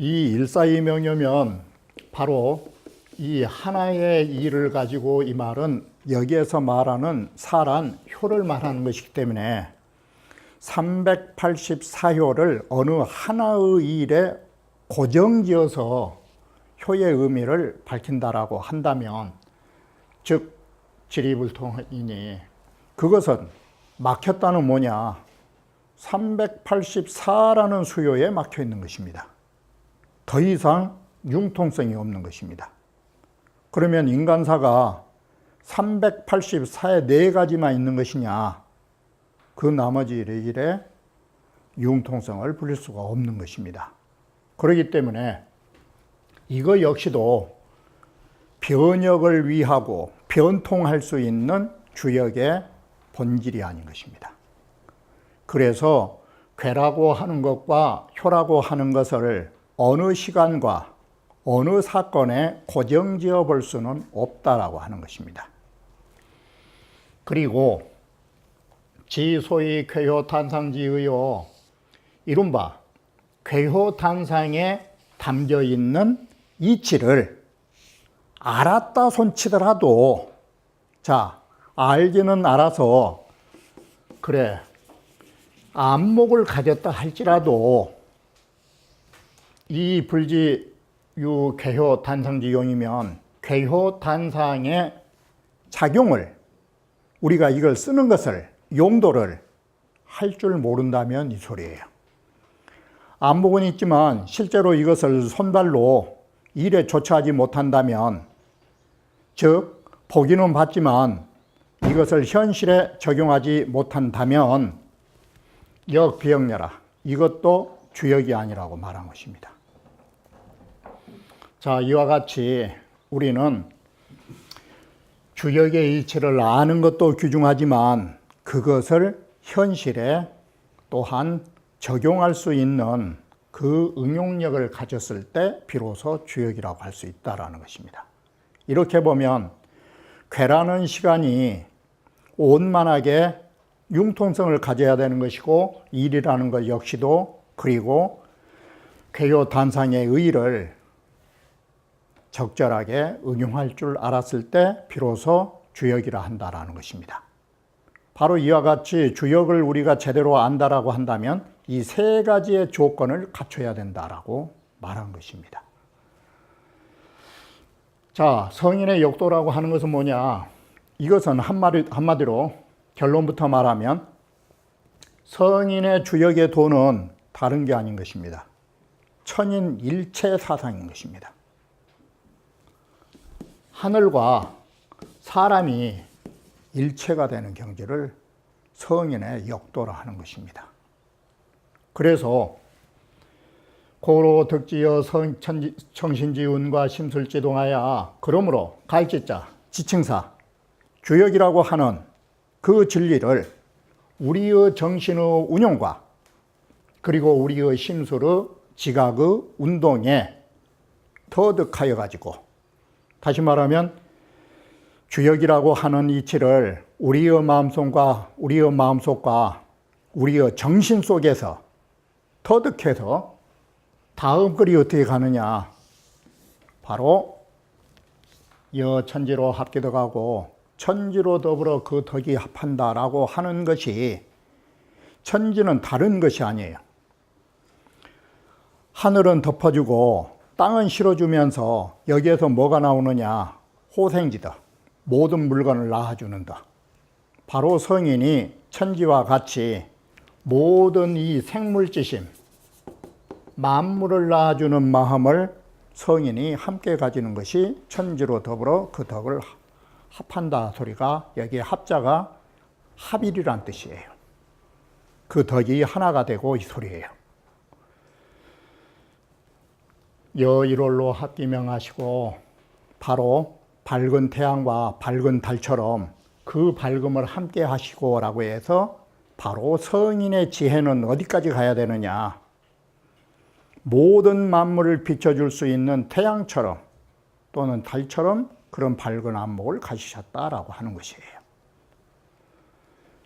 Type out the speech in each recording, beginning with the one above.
이 일사이명이면 바로 이 하나의 일을 가지고 이 말은 여기에서 말하는 사란 효를 말하는 것이기 때문에 384효를 어느 하나의 일에 고정지어서 효의 의미를 밝힌다라고 한다면 즉 지리불통이니 그것은 막혔다는 뭐냐? 384라는 수요에 막혀 있는 것입니다. 더 이상 융통성이 없는 것입니다. 그러면 인간사가 384의 4가지만 있는 것이냐? 그 나머지 일에 융통성을 부릴 수가 없는 것입니다. 그렇기 때문에 이거 역시도 변역을 위하고 변통할 수 있는 주역의 본질이 아닌 것입니다. 그래서 괴라고 하는 것과 효라고 하는 것을 어느 시간과 어느 사건에 고정지어 볼 수는 없다라고 하는 것입니다. 그리고 지소위 괴효탄상지의요, 이른바 괴효탄상에 담겨 있는 이치를 알았다 손치더라도, 자, 알기는 알아서 그래 안목을 가졌다 할지라도 이 불지유 괴효탄상지용이면 괴효탄상의 작용을, 우리가 이걸 쓰는 것을, 용도를 할 줄 모른다면 이 소리예요. 안목은 있지만 실제로 이것을 손발로 일에 조처하지 못한다면, 즉 보기는 봤지만 이것을 현실에 적용하지 못한다면 역비역려라, 이것도 주역이 아니라고 말한 것입니다. 자, 이와 같이 우리는 주역의 이치를 아는 것도 귀중하지만 그것을 현실에 또한 적용할 수 있는 그 응용력을 가졌을 때 비로소 주역이라고 할 수 있다는 것입니다. 이렇게 보면 괴라는 시간이 원만하게 융통성을 가져야 되는 것이고, 일이라는 것 역시도, 그리고 괴효탄상의 의의를 적절하게 응용할 줄 알았을 때 비로소 주역이라 한다라는 것입니다. 바로 이와 같이 주역을 우리가 제대로 안다라고 한다면 이 3가지의 조건을 갖춰야 된다라고 말한 것입니다. 자, 성인의 역도라고 하는 것은 뭐냐? 이것은 한마디로 결론부터 말하면 성인의 주역의 도는 다른 게 아닌 것입니다. 천인 일체 사상인 것입니다. 하늘과 사람이 일체가 되는 경지를 성인의 역도라 하는 것입니다. 그래서 고로 득지여 청신지운과 심술지동하야, 그러므로 갈지자 지칭사 주역이라고 하는 그 진리를 우리의 정신의 운용과 그리고 우리의 심술의 지각의 운동에 터득하여 가지고, 다시 말하면 주역이라고 하는 이치를 우리의 마음속과 우리의 정신 속에서 터득해서 다음 글이 어떻게 가느냐, 바로 여천지로 합기덕하고 천지로 더불어 그 덕이 합한다라고 하는 것이, 천지는 다른 것이 아니에요. 하늘은 덮어주고 땅은 실어주면서 여기에서 뭐가 나오느냐? 호생지다. 모든 물건을 낳아주는다. 바로 성인이 천지와 같이 모든 이 생물지심, 만물을 낳아주는 마음을 성인이 함께 가지는 것이 천지로 더불어 그 덕을 합한다 소리가, 여기에 합자가 합일이란 뜻이에요. 그 덕이 하나가 되고 이 소리예요. 여일월로 합기명하시고, 바로 밝은 태양과 밝은 달처럼 그 밝음을 함께 하시고라고 해서 바로 성인의 지혜는 어디까지 가야 되느냐. 모든 만물을 비춰줄 수 있는 태양처럼 또는 달처럼 그런 밝은 안목을 가지셨다라고 하는 것이에요.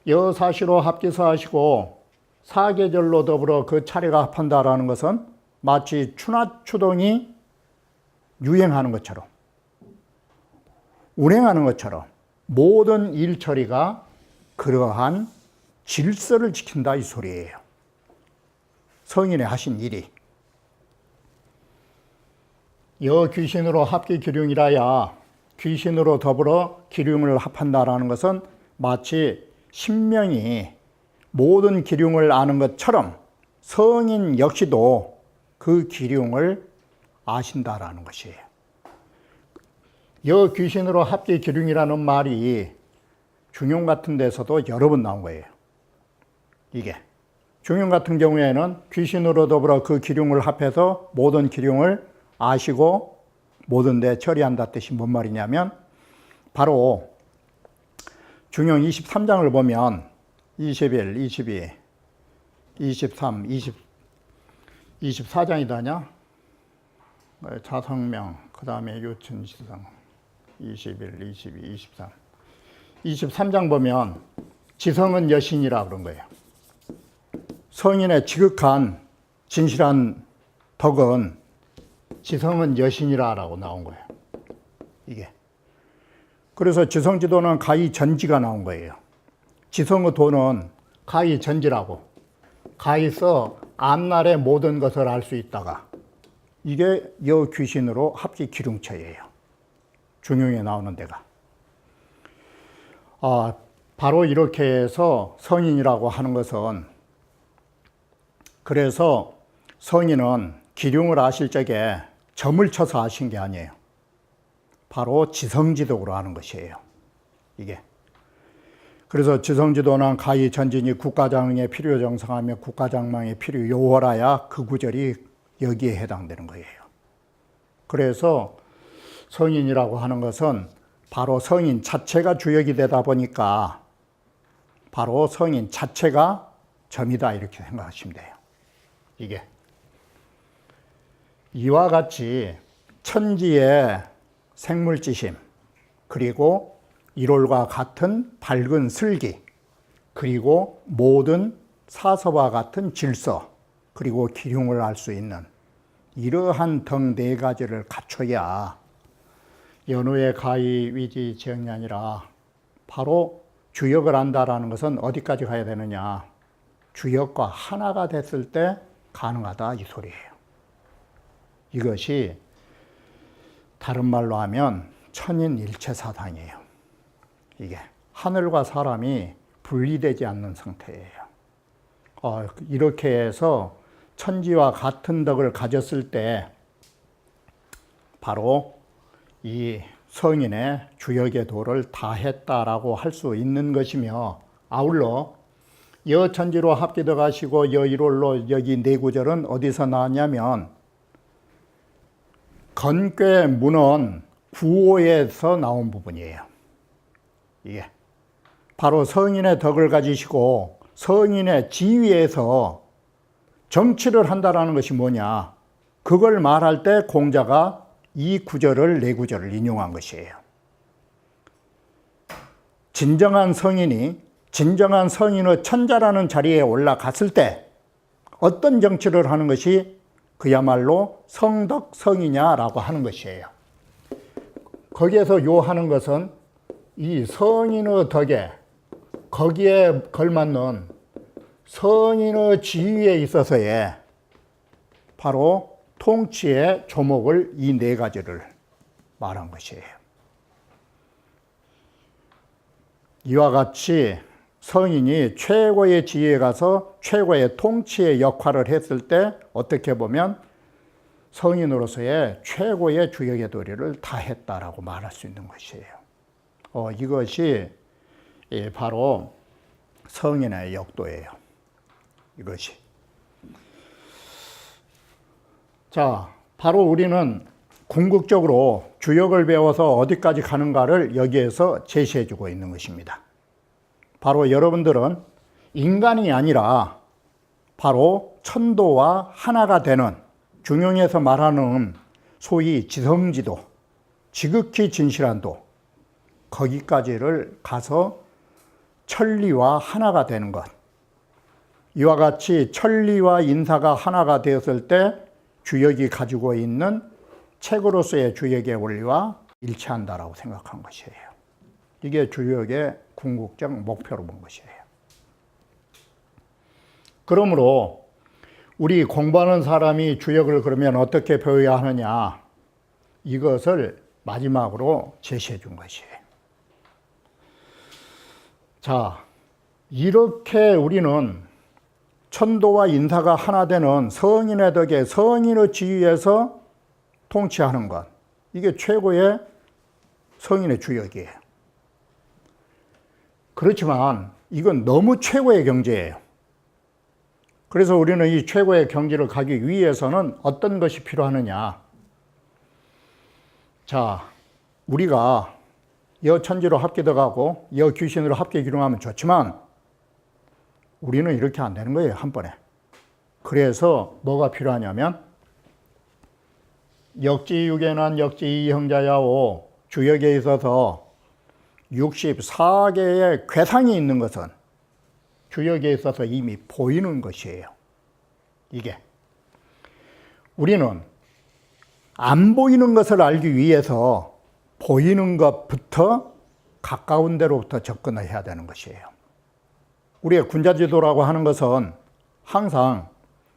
여사시로 합기사하시고 사계절로 더불어 그 차례가 합한다라는 것은 마치 추나추동이 유행하는 것처럼 운행하는 것처럼 모든 일처리가 그러한 질서를 지킨다 이 소리예요. 성인의 하신 일이. 여 귀신으로 합기 기륭이라야 귀신으로 더불어 기륭을 합한다라는 것은 마치 신명이 모든 기륭을 아는 것처럼 성인 역시도 그 기륭을 아신다라는 것이에요. 여 귀신으로 합기 기륭이라는 말이 중용 같은 데서도 여러 번 나온 거예요. 이게 중용 같은 경우에는 귀신으로 더불어 그 기륭을 합해서 모든 기륭을 아시고 모든 데 처리한다 뜻이 뭔 말이냐면 바로 중용 23장을 보면 21, 22, 23, 24장이다냐? 자성명, 그 다음에 유천시성 21, 22, 23 23장 보면 지성은 여신이라 그런 거예요. 성인의 지극한 진실한 덕은 지성은 여신이라고 나온 거예요. 이게. 그래서 지성지도는 가히 전지가 나온 거예요. 지성의 도는 가히 전지라고. 가히서 앞날의 모든 것을 알 수 있다가 이게 여 귀신으로 합기 기륭처예요. 중용에 나오는 데가. 바로 이렇게 해서 성인이라고 하는 것은 그래서 성인은 기륭을 아실 적에 점을 쳐서 아신 게 아니에요. 바로 지성지독으로 하는 것이에요. 이게. 그래서 지성지도는 가히 전진이 국가장에 필요 정상하며 국가장망에 필요 요월하야 그 구절이 여기에 해당되는 거예요. 그래서 성인이라고 하는 것은 바로 성인 자체가 주역이 되다 보니까 바로 성인 자체가 점이다 이렇게 생각하시면 돼요. 이게. 이와 같이 천지의 생물지심 그리고 일월과 같은 밝은 슬기 그리고 모든 사서와 같은 질서 그리고 기륭을 알 수 있는 이러한 등 네 가지를 갖춰야 연후의 가히 위지 지역량이라 바로 주역을 안다라는 것은 어디까지 가야 되느냐. 주역과 하나가 됐을 때 가능하다 이 소리예요. 이것이 다른 말로 하면 천인일체사상이에요. 이게 하늘과 사람이 분리되지 않는 상태예요. 이렇게 해서 천지와 같은 덕을 가졌을 때 바로 이 성인의 주역의 도를 다했다라고 할 수 있는 것이며 아울러 여천지로 합기도 가시고 여일월로 여기 네 구절은 어디서 나왔냐면 건괴 문헌 구호에서 나온 부분이에요. 이게 바로 성인의 덕을 가지시고 성인의 지위에서 정치를 한다라는 것이 뭐냐. 그걸 말할 때 공자가 이 구절을 네 구절을 인용한 것이에요. 진정한 성인의 천자라는 자리에 올라갔을 때 어떤 정치를 하는 것이 그야말로 성덕성이냐라고 하는 것이에요. 거기에서 요 하는 것은 이 성인의 덕에 거기에 걸맞는 성인의 지위에 있어서의 바로 통치의 조목을 이 네 가지를 말한 것이에요. 이와 같이 성인이 최고의 지위에 가서 최고의 통치의 역할을 했을 때 어떻게 보면 성인으로서의 최고의 주역의 도리를 다했다라고 말할 수 있는 것이에요. 이것이 바로 성인의 역도예요. 이것이. 자, 바로 우리는 궁극적으로 주역을 배워서 어디까지 가는가를 여기에서 제시해주고 있는 것입니다. 바로 여러분들은 인간이 아니라 바로 천도와 하나가 되는, 중용에서 말하는 소위 지성지도, 지극히 진실한 도, 거기까지를 가서 천리와 하나가 되는 것. 이와 같이 천리와 인사가 하나가 되었을 때 주역이 가지고 있는 책으로서의 주역의 원리와 일치한다라고 생각한 것이에요. 이게 주역의 궁극적 목표로 본 것이에요. 그러므로 우리 공부하는 사람이 주역을 그러면 어떻게 배워야 하느냐, 이것을 마지막으로 제시해 준 것이에요. 자, 이렇게 우리는 천도와 인사가 하나 되는 성인의 덕에 성인의 지위에서 통치하는 것, 이게 최고의 성인의 주역이에요. 그렇지만 이건 너무 최고의 경지예요. 그래서 우리는 이 최고의 경지를 가기 위해서는 어떤 것이 필요하느냐. 자, 우리가 여천지로 합기덕하고 여귀신으로 합기기룡하면 좋지만 우리는 이렇게 안 되는 거예요, 한 번에. 그래서 뭐가 필요하냐면 역지육에난 역지이형자야오, 주역에 있어서 64개의 괴상이 있는 것은 주역에 있어서 이미 보이는 것이에요. 이게 우리는 안 보이는 것을 알기 위해서 보이는 것부터 가까운 데로부터 접근을 해야 되는 것이에요. 우리의 군자지도라고 하는 것은 항상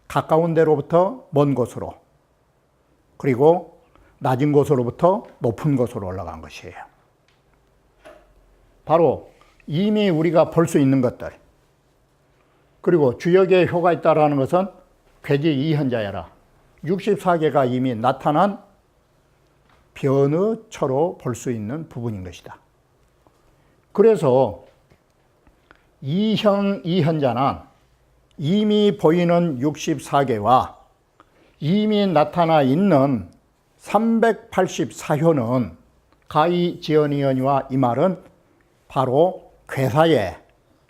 가까운 데로부터 먼 곳으로, 그리고 낮은 곳으로부터 높은 곳으로 올라간 것이에요. 바로 이미 우리가 볼 수 있는 것들, 그리고 주역에 효가 있다라는 것은 괴지이현자야라, 64개가 이미 나타난 변의처로 볼 수 있는 부분인 것이다. 그래서 이현자는 이미 보이는 64개와 이미 나타나 있는 384효는 가히 지연이연이와 이 말은 바로 괴사의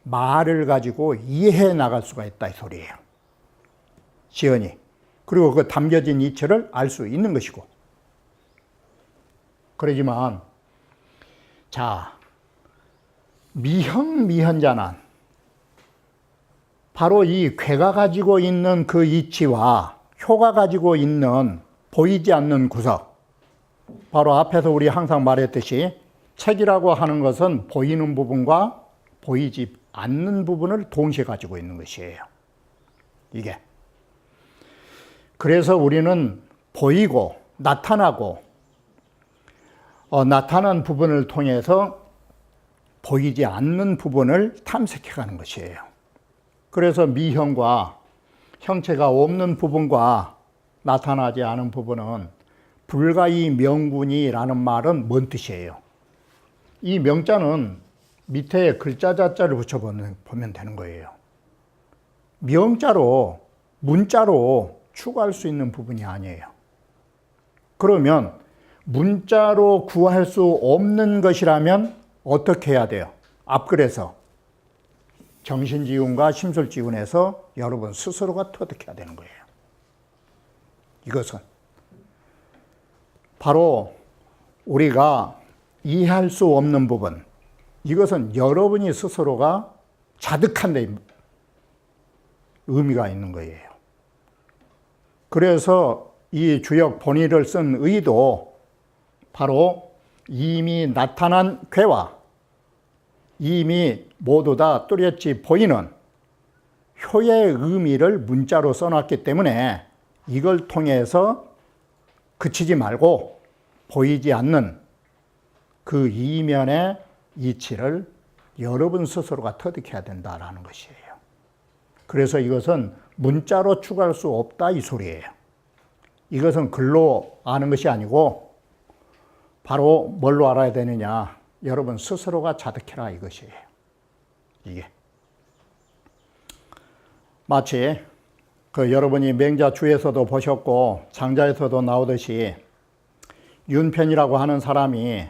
말을 가지고 이해해 나갈 수가 있다, 이 소리예요. 지연이. 그리고 그 담겨진 이치를 알 수 있는 것이고. 그러지만 자, 미현자는 바로 이 괴가 가지고 있는 그 이치와 효가 가지고 있는 보이지 않는 구석, 바로 앞에서 우리 항상 말했듯이 책이라고 하는 것은 보이는 부분과 보이지 않는 부분을 동시에 가지고 있는 것이에요. 이게. 그래서 우리는 보이고 나타나고 나타난 부분을 통해서 보이지 않는 부분을 탐색해 가는 것이에요. 그래서 미형과 형체가 없는 부분과 나타나지 않은 부분은 불가이 명군이라는 말은 뭔 뜻이에요? 이 명자는 밑에 글자 자자를 붙여보면 되는 거예요. 명자로, 문자로 추구할 수 있는 부분이 아니에요. 그러면 문자로 구할 수 없는 것이라면 어떻게 해야 돼요? 앞글에서 정신지훈과 심술지훈에서 여러분 스스로가 터득해야 되는 거예요. 이것은 바로 우리가 이해할 수 없는 부분, 이것은 여러분이 스스로가 자득한 데 의미가 있는 거예요. 그래서 이 주역 본의를 쓴 의도 바로 이미 나타난 괴와 이미 모두 다 뚜렷이 보이는 효의 의미를 문자로 써놨기 때문에 이걸 통해서 그치지 말고 보이지 않는 그 이면의 이치를 여러분 스스로가 터득해야 된다라는 것이에요. 그래서 이것은 문자로 추구할 수 없다, 이 소리예요. 이것은 글로 아는 것이 아니고 바로 뭘로 알아야 되느냐? 여러분 스스로가 자득해라, 이것이에요. 이게 마치 그 여러분이 맹자주에서도 보셨고 장자에서도 나오듯이 윤편이라고 하는 사람이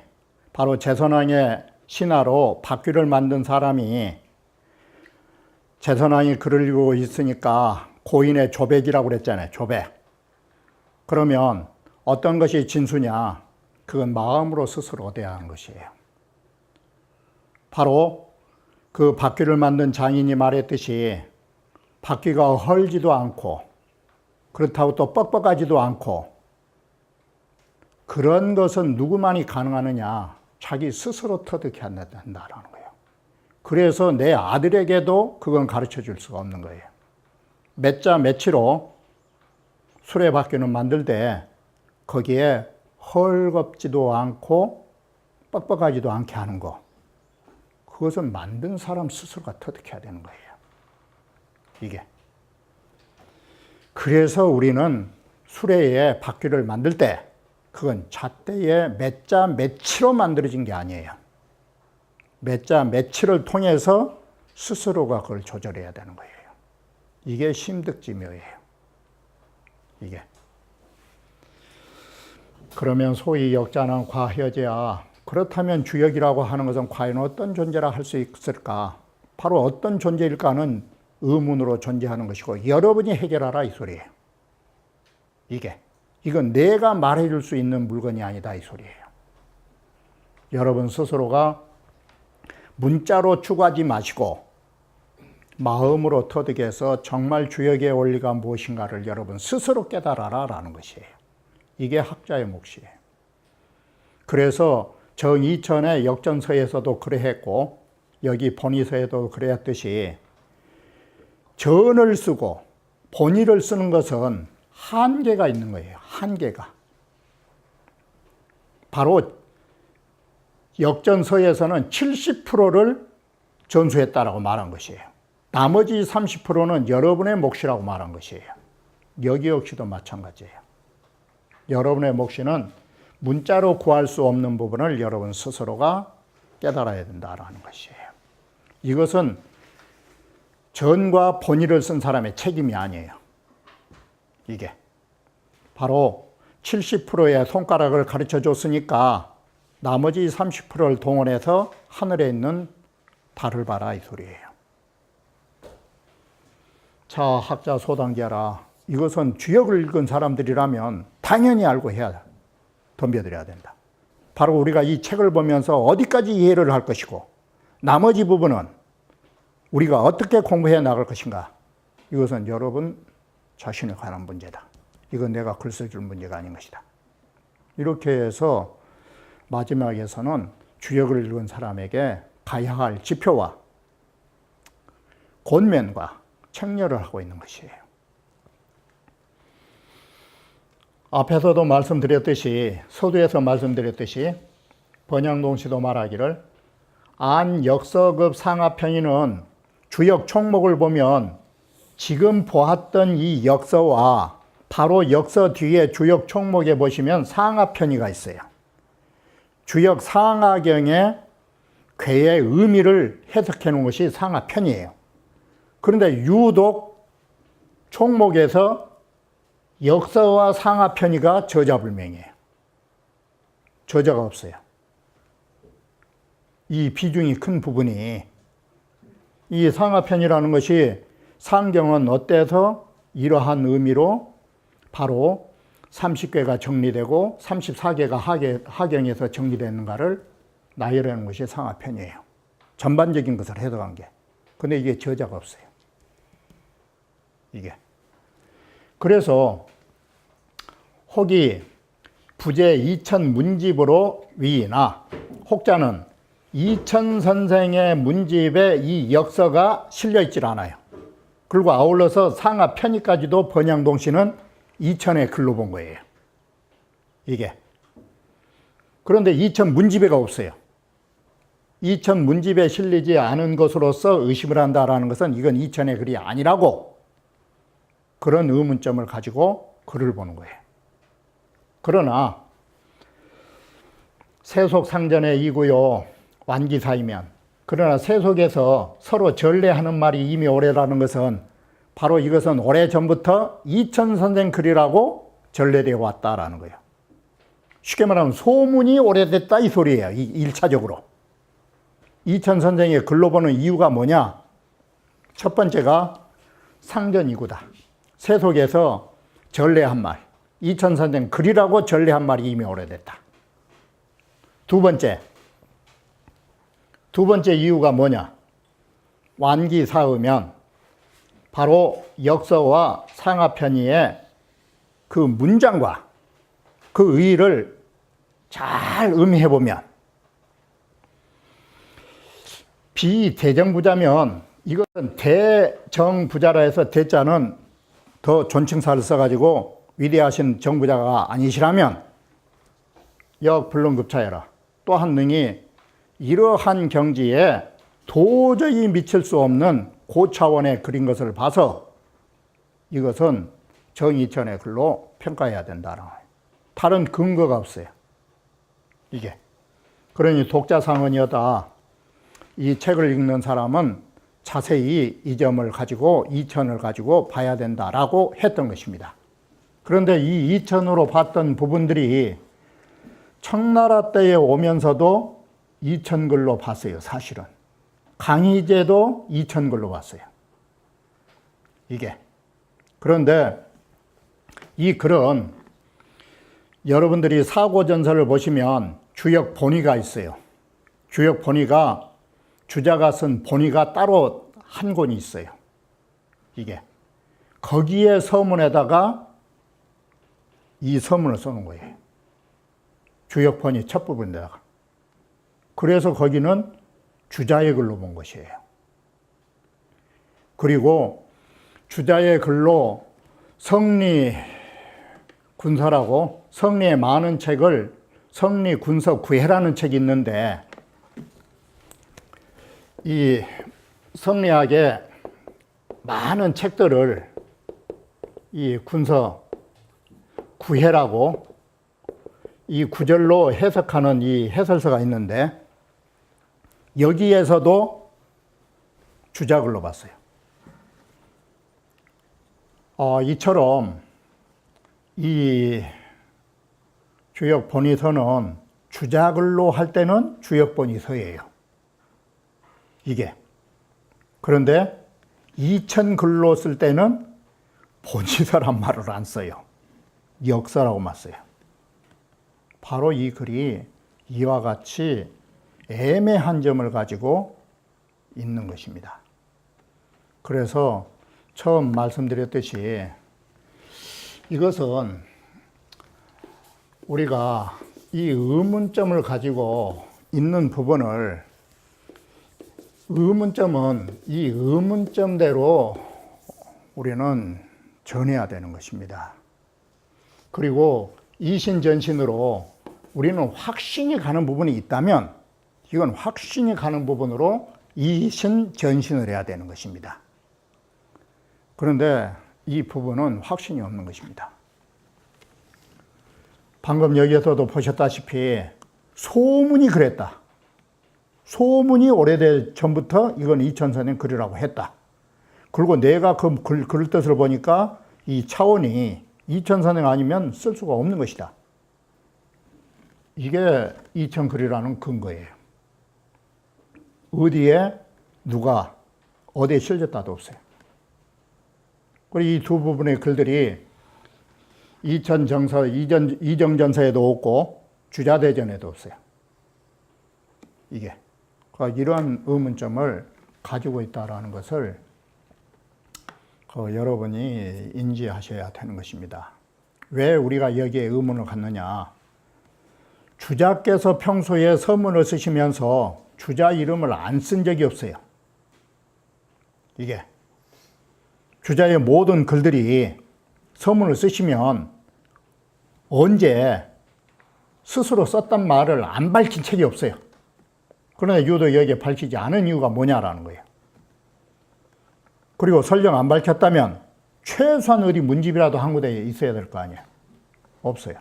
바로 제선왕의 신하로 바퀴를 만든 사람이 제선왕이 글을 읽고 있으니까 고인의 조백이라고 그랬잖아요. 조백. 그러면 어떤 것이 진수냐? 그건 마음으로 스스로 대하는 것이에요. 바로 그 바퀴를 만든 장인이 말했듯이 바퀴가 헐지도 않고 그렇다고 또 뻑뻑하지도 않고 그런 것은 누구만이 가능하느냐? 자기 스스로 터득해야 한다라는 거예요. 그래서 내 아들에게도 그건 가르쳐 줄 수가 없는 거예요. 몇 자 며치로 수레바퀴는 만들 때 거기에 헐겁지도 않고 뻑뻑하지도 않게 하는 거. 그것은 만든 사람 스스로가 터득해야 되는 거예요. 이게. 그래서 우리는 수레의 바퀴를 만들 때 그건 잣대에 몇 자 며치로 만들어진 게 아니에요. 몇 자 며칠을 통해서 스스로가 그걸 조절해야 되는 거예요. 이게 심득지묘예요. 이게. 그러면 소위 역자는 과허제야. 그렇다면 주역이라고 하는 것은 과연 어떤 존재라 할 수 있을까? 바로 어떤 존재일까는 의문으로 존재하는 것이고 여러분이 해결하라 이 소리예요. 이게. 이건 내가 말해줄 수 있는 물건이 아니다 이 소리예요. 여러분 스스로가 문자로 추구하지 마시고 마음으로 터득해서 정말 주역의 원리가 무엇인가를 여러분 스스로 깨달아라 라는 것이에요. 이게 학자의 몫이에요. 그래서 정이천의 역전서에서도 그래했고 여기 본의서에도 그랬듯이 전을 쓰고 본의를 쓰는 것은 한계가 있는 거예요. 한계가. 바로 역전서에서는 70%를 전수했다라고 말한 것이에요. 나머지 30%는 여러분의 몫이라고 말한 것이에요. 여기 역시도 마찬가지예요. 여러분의 몫은 문자로 구할 수 없는 부분을 여러분 스스로가 깨달아야 된다는 것이에요. 이것은 전과 본의를 쓴 사람의 책임이 아니에요. 이게 바로 70%의 손가락을 가르쳐 줬으니까 나머지 30%를 동원해서 하늘에 있는 달을 봐라 이 소리예요. 자, 학자 소당계하라. 이것은 주역을 읽은 사람들이라면 당연히 알고 해야 덤벼들어야 된다. 바로 우리가 이 책을 보면서 어디까지 이해를 할 것이고 나머지 부분은 우리가 어떻게 공부해 나갈 것인가. 이것은 여러분 자신에 관한 문제다. 이건 내가 글 써줄 문제가 아닌 것이다. 이렇게 해서 마지막에서는 주역을 읽은 사람에게 가야 할 지표와 권면과 책렬을 하고 있는 것이에요. 앞에서도 말씀드렸듯이 서두에서 말씀드렸듯이 번양동 씨도 말하기를 안역서급 상하편의는 주역 총목을 보면 지금 보았던 이 역서와 바로 역서 뒤에 주역 총목에 보시면 상하편의가 있어요. 주역 상하경의 괴의 의미를 해석해 놓은 것이 상하편이에요. 그런데 유독 총목에서 역서와 상하편의가 저자불명이에요. 저자가 없어요. 이 비중이 큰 부분이 이 상하편이라는 것이 상경은 어때서 이러한 의미로 바로 30개가 정리되고 34개가 하경에서 정리되는가를 나열하는 것이 상하편이에요. 전반적인 것을 해석한 게. 근데 이게 저자가 없어요. 이게. 그래서 혹이 부제 이천 문집으로 위이나 혹자는 이천 선생의 문집에 이 역서가 실려 있질 않아요. 그리고 아울러서 상하 편의까지도 번양동 씨는 이천의 글로 본 거예요. 이게. 그런데 이천 문집에가 없어요. 이천 문집에 실리지 않은 것으로서 의심을 한다라는 것은 이건 이천의 글이 아니라고 그런 의문점을 가지고 글을 보는 거예요. 그러나 세속상전의 이고요 완기사이면 그러나 세속에서 서로 전례하는 말이 이미 오래라는 것은 바로 이것은 오래전부터 이천 선생 글이라고 전례되어 왔다라는 거예요. 쉽게 말하면 소문이 오래됐다 이 소리예요. 이 1차적으로. 이천 선생의 글로 보는 이유가 뭐냐? 첫 번째가 상전이구다. 세속에서 전래한 말. 이천 선생 글이라고 전래한 말이 이미 오래됐다. 두 번째 이유가 뭐냐? 완기사의면 바로 역서와 상하편의의 그 문장과 그 의의를 잘 음미해보면 비대정부자면 이것은 대정부자라 해서 대자는 더 존칭사를 써가지고 위대하신 정부자가 아니시라면 역불능급차여라. 또 한 능이 이러한 경지에 도저히 미칠 수 없는 고차원의 글인 것을 봐서 이것은 정이천의 글로 평가해야 된다. 다른 근거가 없어요. 이게. 그러니 독자상언이었다. 이 책을 읽는 사람은 자세히 이 점을 가지고 이천을 가지고 봐야 된다라고 했던 것입니다. 그런데 이 이천으로 봤던 부분들이 청나라 때에 오면서도 이천글로 봤어요. 사실은. 강희제도 이천글로 봤어요. 이게. 그런데 이 글은 여러분들이 사고전서를 보시면 주역 본의가 있어요. 주역 본의가 주자가 쓴 본의가 따로 한 권이 있어요. 이게. 거기에 서문에다가 이 서문을 써놓은 거예요. 주역 본의 첫 부분에다가. 그래서 거기는 주자의 글로 본 것이에요. 그리고 주자의 글로 성리 군서라고 성리의 많은 책을 성리 군서 구해라는 책이 있는데 이 성리학의 많은 책들을 이 군서 구해라고 이 구절로 해석하는 이 해설서가 있는데 여기에서도 주자글로 봤어요. 이처럼 이 주역 본의서는 주자글로 할 때는 주역 본의서예요. 이게. 그런데 이천글로 쓸 때는 본의서란 말을 안 써요. 역서라고만 써요. 바로 이 글이 이와 같이 애매한 점을 가지고 있는 것입니다. 그래서 처음 말씀드렸듯이 이것은 우리가 이 의문점을 가지고 있는 부분을 의문점은 이 의문점대로 우리는 전해야 되는 것입니다. 그리고 이신전신으로 우리는 확신이 가는 부분이 있다면 이건 확신이 가는 부분으로 이신전신을 해야 되는 것입니다. 그런데 이 부분은 확신이 없는 것입니다. 방금 여기에서도 보셨다시피 소문이 그랬다. 소문이 오래된 전부터 이건 이천선생 글이라고 했다. 그리고 내가 그 글 뜻을 보니까 이 차원이 이천선생 아니면 쓸 수가 없는 것이다. 이게 이천글이라는 근거예요. 어디에 누가 어디에 실렸다도 없어요. 그리고 이 두 부분의 글들이 이천정서, 이정전서에도 없고 주자대전에도 없어요. 이게. 이러한 의문점을 가지고 있다는 것을 여러분이 인지하셔야 되는 것입니다. 왜 우리가 여기에 의문을 갖느냐? 주자께서 평소에 서문을 쓰시면서 주자 이름을 안 쓴 적이 없어요. 이게. 주자의 모든 글들이 서문을 쓰시면 언제 스스로 썼단 말을 안 밝힌 책이 없어요. 그러나 유독 여기에 밝히지 않은 이유가 뭐냐라는 거예요. 그리고 설령 안 밝혔다면 최소한 어디 문집이라도 한 군데 있어야 될 거 아니에요. 없어요.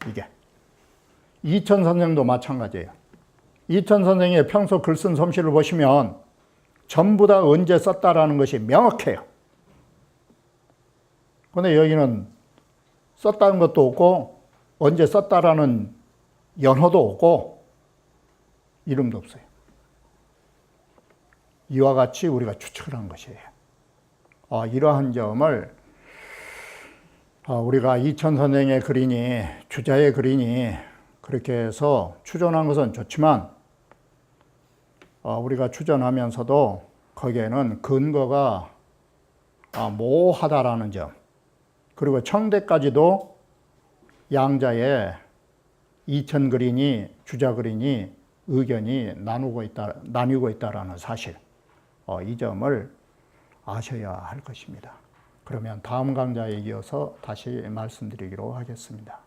이게. 이천 선생도 마찬가지예요. 이천 선생의 평소 글 쓴 솜씨를 보시면 전부 다 언제 썼다라는 것이 명확해요. 그런데 여기는 썼다는 것도 없고 언제 썼다라는 연호도 없고 이름도 없어요. 이와 같이 우리가 추측을 한 것이에요. 이러한 점을 우리가 이천 선생의 글이니 주자의 글이니 그렇게 해서 추존한 것은 좋지만 우리가 추존하면서도 거기에는 근거가 모호하다라는 점, 그리고 청대까지도 양자의 이천 글이니 주자 글이니 의견이 나뉘고 있다라는 사실, 이 점을 아셔야 할 것입니다. 그러면 다음 강좌에 이어서 다시 말씀드리기로 하겠습니다.